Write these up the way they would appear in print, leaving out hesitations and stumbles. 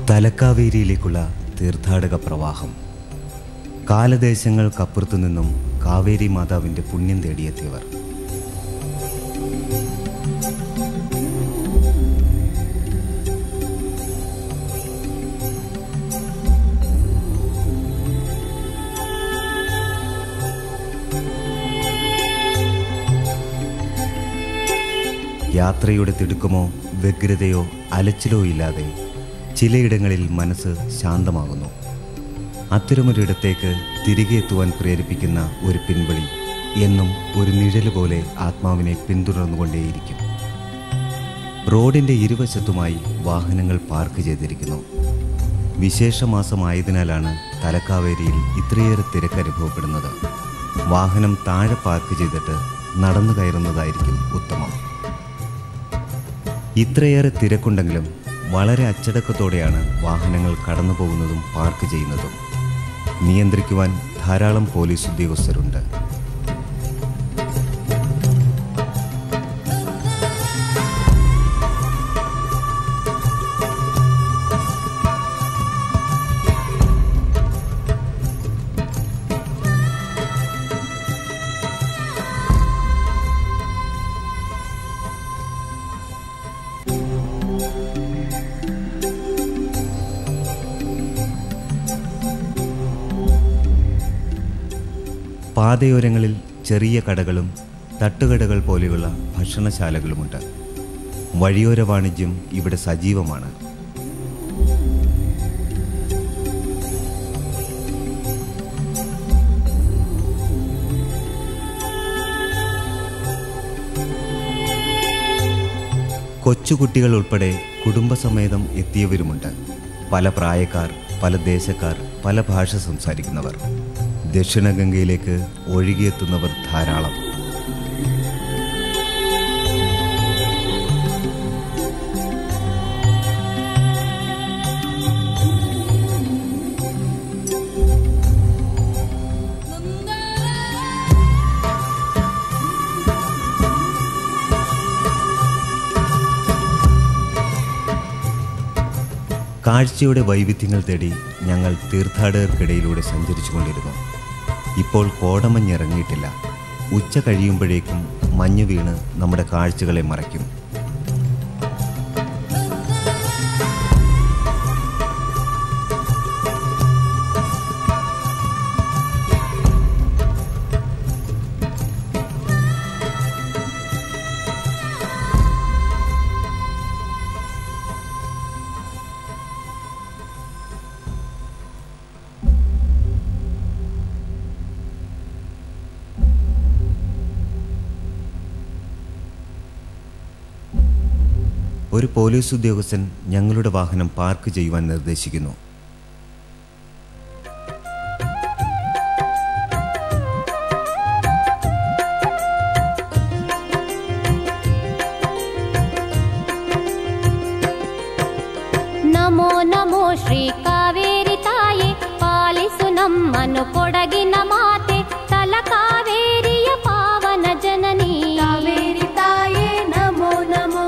തലക്കാവേരിയിലേക്കുള്ള തീർത്ഥാടക പ്രവാഹം. കാലദേശങ്ങൾക്കപ്പുറത്തു നിന്നും കാവേരി മാതാവിൻ്റെ പുണ്യം തേടിയെത്തിയവർ. യാത്രയുടെ തിടുക്കമോ വ്യഗ്രതയോ അലച്ചിലോ ഇല്ലാതെ ചിലയിടങ്ങളിൽ മനസ്സ് ശാന്തമാകുന്നു. അത്തരമൊരിടത്തേക്ക് തിരികെ എത്തുവാൻ പ്രേരിപ്പിക്കുന്ന ഒരു പിൻവിളി എന്നും ഒരു നിഴല് പോലെ ആത്മാവിനെ പിന്തുടർന്നുകൊണ്ടേയിരിക്കും. റോഡിൻ്റെ ഇരുവശത്തുമായി വാഹനങ്ങൾ പാർക്ക് ചെയ്തിരിക്കുന്നു. വിശേഷമാസമായതിനാലാണ് തലക്കാവേരിയിൽ ഇത്രയേറെ തിരക്ക് അനുഭവപ്പെടുന്നത്. വാഹനം താഴെ പാർക്ക് ചെയ്തിട്ട് നടന്നു കയറുന്നതായിരിക്കും ഉത്തമം. ഇത്രയേറെ തിരക്കുണ്ടെങ്കിലും വളരെ അച്ചടക്കത്തോടെയാണ് വാഹനങ്ങൾ കടന്നു പോകുന്നതും പാർക്ക് ചെയ്യുന്നതും. നിയന്ത്രിക്കുവാൻ ധാരാളം പോലീസ് ഉദ്യോഗസ്ഥരുണ്ട്. പാതയോരങ്ങളിൽ ചെറിയ കടകളും തട്ടുകടകൾ പോലെയുള്ള ഭക്ഷണശാലകളുമുണ്ട്. വഴിയോര വാണിജ്യം ഇവിടെ സജീവമാണ്. കൊച്ചുകുട്ടികൾ ഉൾപ്പെടെ കുടുംബസമേതം എത്തിയവരുമുണ്ട്. പല പ്രായക്കാർ, പല ദേശക്കാർ, പല ഭാഷ സംസാരിക്കുന്നവർ. ദക്ഷിണഗംഗയിലേക്ക് ഒഴുകിയെത്തുന്നവർ ധാരാളം. കാഴ്ചയുടെ വൈവിധ്യങ്ങൾ തേടി ഞങ്ങൾ തീർത്ഥാടകർക്കിടയിലൂടെ സഞ്ചരിച്ചു കൊണ്ടിരുന്നു. ഇപ്പോൾ കോടമഞ്ഞിറങ്ങിയിട്ടില്ല. ഉച്ച കഴിയുമ്പോഴേക്കും മഞ്ഞ് വീണ് നമ്മുടെ കാഴ്ചകളെ മറയ്ക്കും. ഒരു പോലീസ് ഉദ്യോഗസ്ഥൻ ഞങ്ങളുടെ വാഹനം പാർക്ക് ചെയ്യുവാൻ നിർദ്ദേശിക്കുന്നു. ನಮೋ ನಮೋ ಶ್ರೀ ಕಾವೇರಿ ತಾಯೇ, ಪಾಲಿಸು ನಮ್ಮನ್ನು ಕೊಡಗಿನ ಮಾತೆ, ತಲಕಾವೇರಿಯ ಪಾವನ ಜನನಿ ಕಾವೇರಿ ತಾಯೇ ನಮೋ ನಮೋ.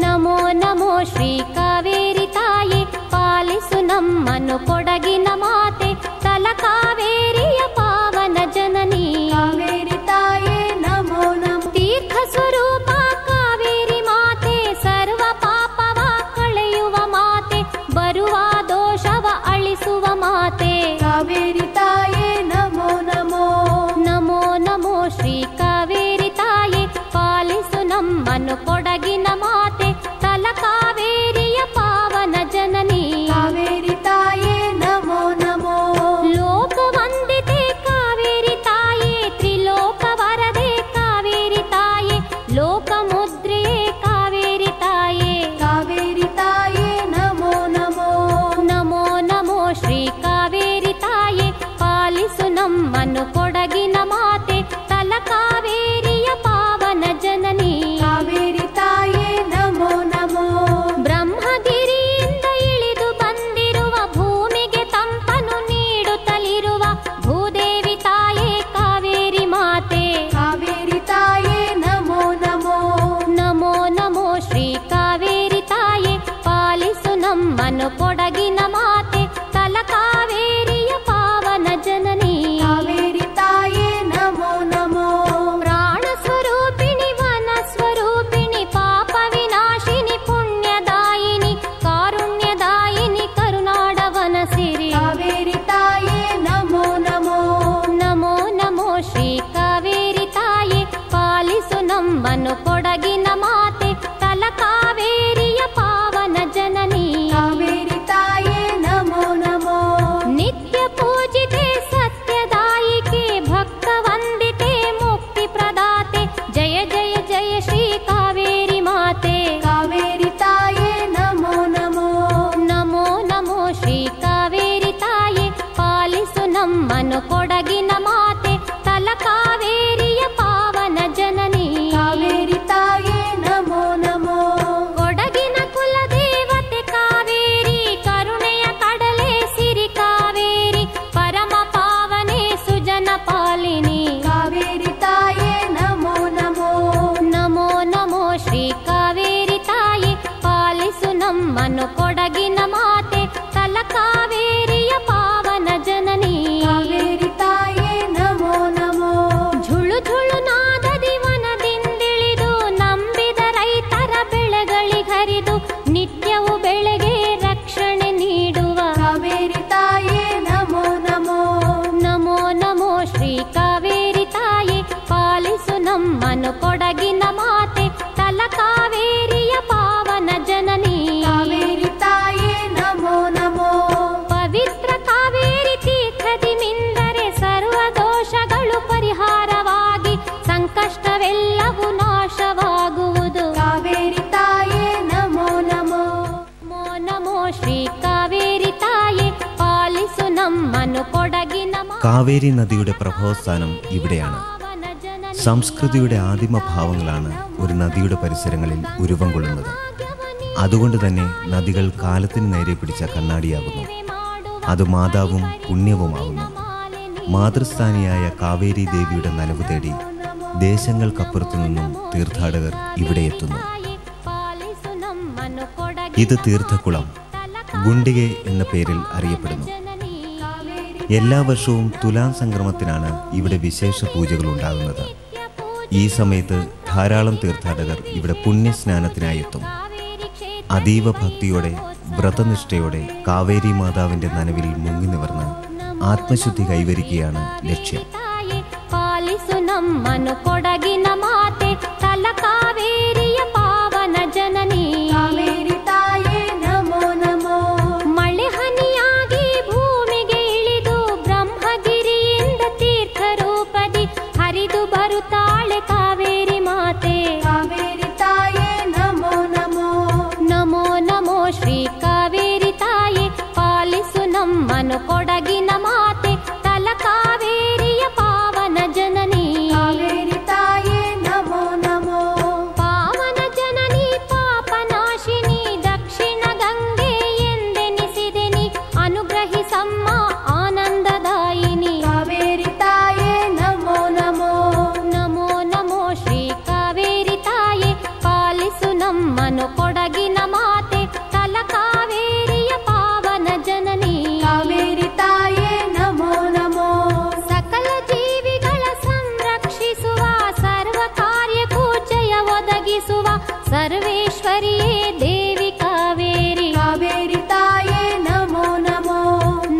ನಮೋ ನಮೋ ಶ್ರೀ ಕಾವೇರಿ ತಾಯೇ, ಪಾಲಿಸು ನಮ್ಮನ್ನು ಕೊಡಗಿನ ಮಾತೆ, ತಲಕಾವೇರಿಯ ಪಾವನ ಜನನಿ ಕಾವೇರಿ ತಾಯೇ ನಮೋ ನಮೋ. ತೀರ್ಥ ಸ್ವರೂಪ ಕಾವೇರಿ ಮಾತೆ, ಸರ್ವ ಪಾಪವ ಕಳೆಯುವ ಮಾತೆ, ಬರುವ ದೋಷವ ನಮ್ಮನು ಕೊಡಗಿನ ಮಾತೆ ತಲಕಾವೇರಿಯ ಪಾವನ ಜನನಿ. ಕಾವೇರಿ ತಾಯೇ ನಮೋ ನಮೋ. ಝುಳು ಝುಳು ನಾದದಿ ವನದಿಂದಿಳಿದು ನಂಬಿದ ರೈತರ ಬೆಳೆಗಳಿಗರಿದು ನಿತ್ಯವು ಬೆಳೆಗೆ ರಕ್ಷಣೆ ನೀಡುವ ಕಾವೇರಿ ತಾಯೇ ನಮೋ ನಮೋ. ನಮೋ ನಮೋ ಶ್ರೀ ಕಾವೇರಿ ತಾಯೇ ಪಾಲಿಸು ನಮ್ಮನು ಕೊಡಗಿನ ಮಾತೆ ತಲಕಾವೇರಿಯ ಪಾವನ ಜನನಿ. ಕಾವೇರಿ ತಾಯೇ ನಮೋ ನಮೋ. ಪವಿತ್ರ ಕಾವೇರಿ ತೀರ್ಥದಿ ಮಿಂದರೆ ಸರ್ವ ದೋಷಗಳು ಪರಿಹಾರವಾಗಿ ಸಂಕಷ್ಟವೆಲ್ಲವೂ ನಾಶವಾಗುವುದು. ಕಾವೇರಿ ತಾಯೇ ನಮೋ ನಮೋ. ನಮೋ ನಮೋ ಶ್ರೀ ಕಾವೇರಿ ತಾಯೇ ಪಾಲಿಸು ನಮ್ಮನು ಕೊಡಗಿನ കാവേരി നദിയുടെ പ്രഭവസ്ഥാനം ഇവിടെയാണ്. ಪಾವನ ಜನನಿ. സംസ്കൃതിയുടെ ആദിമ ഭാവങ്ങളാണ് ഒരു നദിയുടെ പരിസരങ്ങളിൽ ഉരുവം കൊള്ളുന്നത്. അതുകൊണ്ട് തന്നെ നദികൾ കാലത്തിന് നേരെ പിടിച്ച കണ്ണാടിയാകുന്നു. അത് മാതാവും പുണ്യവുമാകുന്നു. മാതൃസ്ഥാനിയായ കാവേരി ദേവിയുടെ നനവ് തേടി ദേശങ്ങൾക്കപ്പുറത്തു നിന്നും തീർത്ഥാടകർ ഇവിടെ എത്തുന്നു. ഇത് തീർത്ഥക്കുളം ഗുണ്ടികെ എന്ന പേരിൽ അറിയപ്പെടുന്നു. എല്ലാ വർഷവും തുലാം സംക്രമത്തിനാണ് ഇവിടെ വിശേഷ പൂജകൾ ഉണ്ടാകുന്നത്. ഈ സമയത്ത് ധാരാളം തീർത്ഥാടകർ ഇവിടെ പുണ്യസ്നാനത്തിനായി എത്തും. അതീവ ഭക്തിയോടെ വ്രതനിഷ്ഠയോടെ കാവേരി മാതാവിന്റെ നനവിൽ മുങ്ങി നിവർന്ന് ആത്മശുദ്ധി കൈവരിക്കുകയാണ് ലക്ഷ്യം. ಪಾಲಿಸು ನಮ್ಮನು ಕೊಡಗಿನ ಮಾತೆ ತಲಕಾವೇರಿಯ ಪಾವನ ಜನನಿ. ಕಾವೇರಿ ತಾಯೇ ನಮೋ ನಮೋ. ಮಳೆ ಹನಿಯಾಗಿ ಭೂಮಿಗೆ ಇಳಿದು ಬ್ರಹ್ಮಗಿರಿಯಿಂದ ತೀರ್ಥ ರೂಪದಿ ಹರಿದು ಬರುತ್ತಾಳೆ ಕಾವೇರಿ ಮಾತೆ. ಕಾವೇರಿ ತಾಯೇ ನಮೋ ನಮೋ. ನಮೋ ನಮೋ ಶ್ರೀ ಕಾವೇರಿ ತಾಯೇ ಪಾಲಿಸು ನಮ್ಮನು ಕೊಡಗಿನ ಮಾತೆ ತಲಕಾವೇರಿಯ ಪಾವನ ಜನನಿ. ಕಾವೇರಿ ತಾಯೇ ನಮೋ ನಮೋ. ಪಾವನ ಜನನಿ ಪಾಪನಾಶಿನಿ ದಕ್ಷಿಣ ಗಂಗೆ ಎಂದೆನಿಸಿದೆನಿ ಅನುಗ್ರಹಿಸಮ್ಮ ಆನಂದದಾಯಿನಿ. ಕಾವೇರಿ ತಾಯೇ ನಮೋ ನಮೋ. ನಮೋ ನಮೋ ಶ್ರೀ ಕಾವೇರಿ ತಾಯೇ ಪಾಲಿಸು ನಮ್ಮನು ಕೊಡಗಿನ ಮಾತೆ ತಲಕಾವೇರಿಯ ಪಾವನ ಜನನಿ. ಕಾವೇರಿ ತಾಯೇ ನಮೋ ನಮೋ. ಸಕಲ ಜೀವಿಗಳ ಸಂರಕ್ಷಿಸುವ ಸರ್ವ ಕಾರ್ಯಕ್ಕೂ ಜಯ ಒದಗಿಸುವ ಸರ್ವೇಶ್ವರಿಯೇ ದೇವಿ ಕಾವೇರಿ. ಕಾವೇರಿ ತಾಯೇ ನಮೋ ನಮೋ.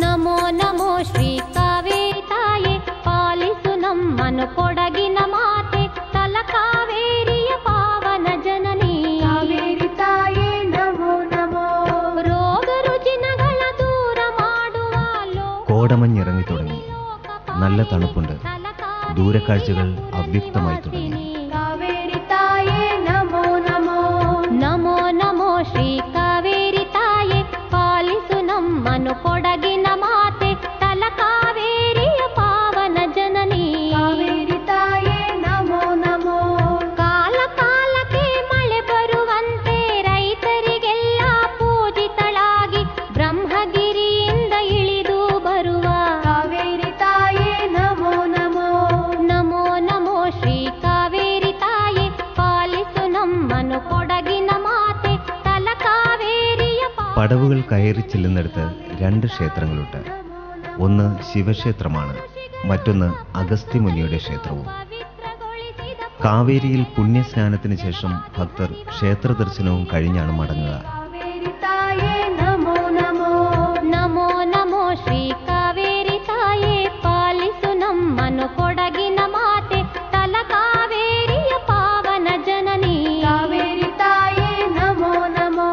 ನಮೋ ನಮೋ ಶ್ರೀ ಕಾವೇರಿ ತಾಯೇ ಪಾಲಿಸು ನಮ್ಮನು ಕೊಡಗಿನ ಮಾತೆ ತಲಕಾವೇರಿಯ ಪಾವನ ಜನನಿ. ಕಾವೇರಿ ತಾಯೇ ನಮೋ ನಮೋ. ರೋಗ ರುಜಿನಗಳ ದೂರ ಮಾಡುವ കോടമഞ്ഞിറങ്ങി തുടങ്ങി. നല്ല തണുപ്പുണ്ട്. ദൂരക്കാഴ്ചകൾ അവ്യക്തമായി തുടങ്ങി. ಕಾವೇರಿ ತಾಯೇ ನಮೋ ನಮೋ. ನಮೋ ನಮೋ ಶ್ರೀ ಕಾವೇರಿ ತಾಯೇ ಪಾಲಿಸು ನಮ್ಮನು ಕೊಡಗಿನ ಮಾತೆ ತಲಕಾವೇರಿಯ ಪಾವನ ಜನನಿ. ಕಾವೇರಿ ತಾಯೇ ನಮೋ ನಮೋ. ಕಾಲ ಕಾಲಕ್ಕೆ ಮಳೆ ಬರುವಂತೆ ರೈತರಿಗೆಲ್ಲ ಪೂಜಿತಳಾಗಿ ಬ್ರಹ್ಮಗಿರಿಯಿಂದ ಇಳಿದು ಬರುವ ಕಾವೇರಿ ತಾಯೇ ನಮೋ ನಮೋ. ನಮೋ ನಮೋ ಶ್ರೀ ಕಾವೇರಿ ತಾಯೇ ಪಾಲಿಸು ನಮ್ಮನು ಕೊಡಗಿನ ಮಾತೆ തലകാവേരിയ പടവുകൾ കയറി ചെല്ലുന്നിടത്ത് രണ്ട് ക്ഷേത്രങ്ങളുണ്ട്. ഒന്ന് ശിവക്ഷേത്രമാണ്, മറ്റൊന്ന് അഗസ്ത്യമുനിയുടെ ക്ഷേത്രവും. കാവേരിയിൽ പുണ്യസ്നാനത്തിന് ശേഷം ഭക്തർ ക്ഷേത്ര ദർശനവും കഴിഞ്ഞാണ് മടങ്ങുക. കാവേരി തായേ നമോ നമോ. നമോ നമോ ശ്രീ കാവേരി തായേ പാലിസു നമ്മನು ಕೊಡಗಿನ ಮಾತೆ ತಲಕಾವೇರಿಯ ಪಾವನ ಜನನಿ. ಕಾವೇರಿ ತಾಯೇ ನಮೋ ನಮೋ.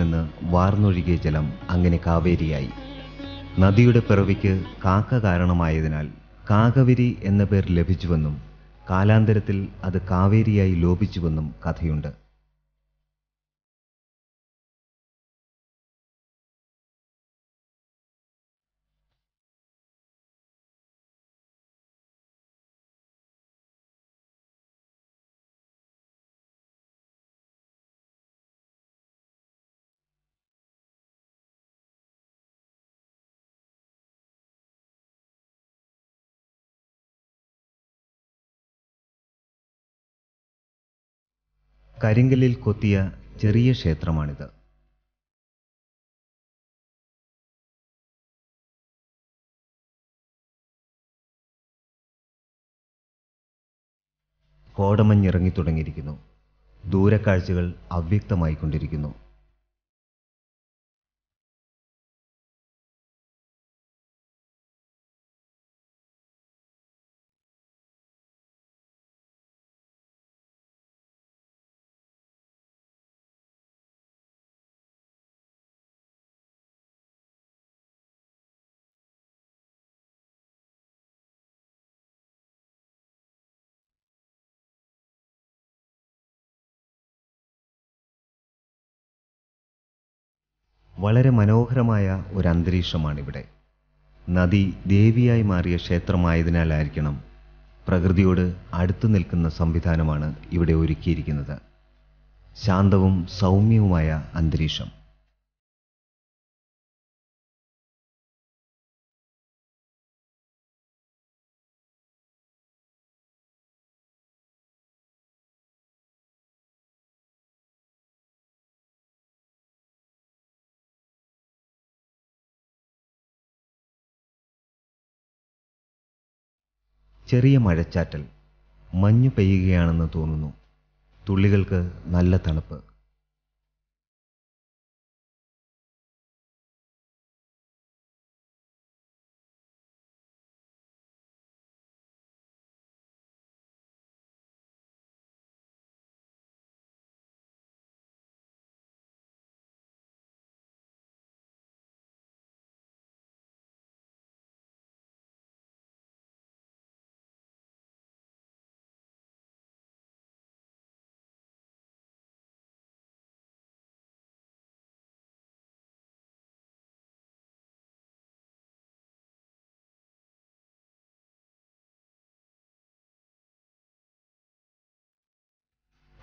നിന്ന് വാർന്നൊഴുകിയ ജലം അങ്ങനെ കാവേരിയായി. നദിയുടെ പിറവിക്ക് കാക്ക കാരണമായതിനാൽ കാകവരി എന്ന പേർ ലഭിച്ചുവെന്നും കാലാന്തരത്തിൽ അത് കാവേരിയായി ലോപിച്ചുവെന്നും കഥയുണ്ട്. കരിങ്കല്ലിൽ കൊത്തിയ ചെറിയ ക്ഷേത്രമാണിത്. കോടമഞ്ഞിറങ്ങി തുടങ്ങിയിരിക്കുന്നു. ദൂരക്കാഴ്ചകൾ അവ്യക്തമായിക്കൊണ്ടിരിക്കുന്നു. വളരെ മനോഹരമായ ഒരു അന്തരീക്ഷമാണിവിടെ. നദി ദേവിയായി മാറിയ ക്ഷേത്രമായതിനാലായിരിക്കണം പ്രകൃതിയോട് അടുത്തു നിൽക്കുന്ന സംവിധാനമാണ് ഇവിടെ ഒരുക്കിയിരിക്കുന്നത്. ശാന്തവും സൗമ്യവുമായ അന്തരീക്ഷം. ചെറിയ മഴച്ചാറ്റൽ. മഞ്ഞു പെയ്യുകയാണെന്ന് തോന്നുന്നു. തുള്ളികൾക്ക് നല്ല തണുപ്പ്.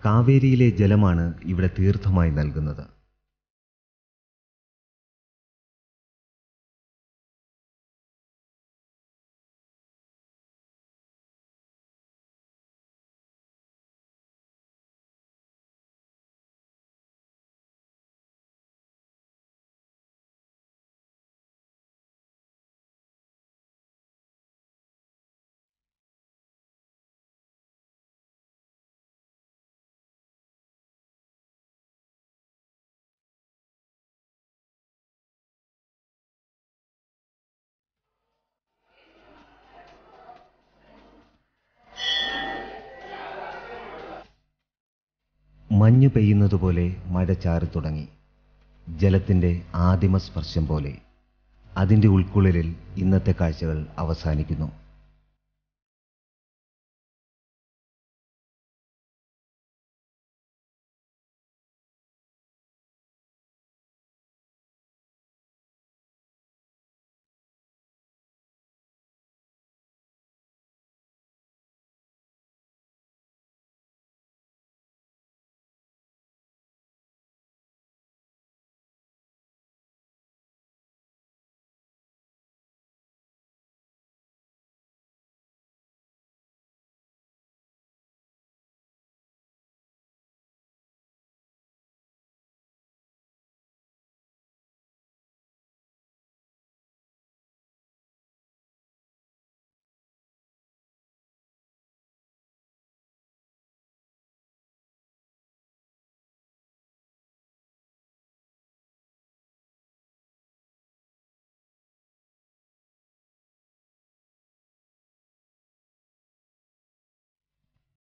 കാവേരിയിലെ ജലമാണ് ഇവിടെ തീർത്ഥമായി നൽകുന്നത്. മഞ്ഞു പെയ്യുന്നതുപോലെ മഴ ചാറി തുടങ്ങി. ജലത്തിൻ്റെ ആദിമ സ്പർശം പോലെ. അതിൻ്റെ ഉൾക്കുളിരിൽ ഇന്നത്തെ കാഴ്ചകൾ അവസാനിക്കുന്നു.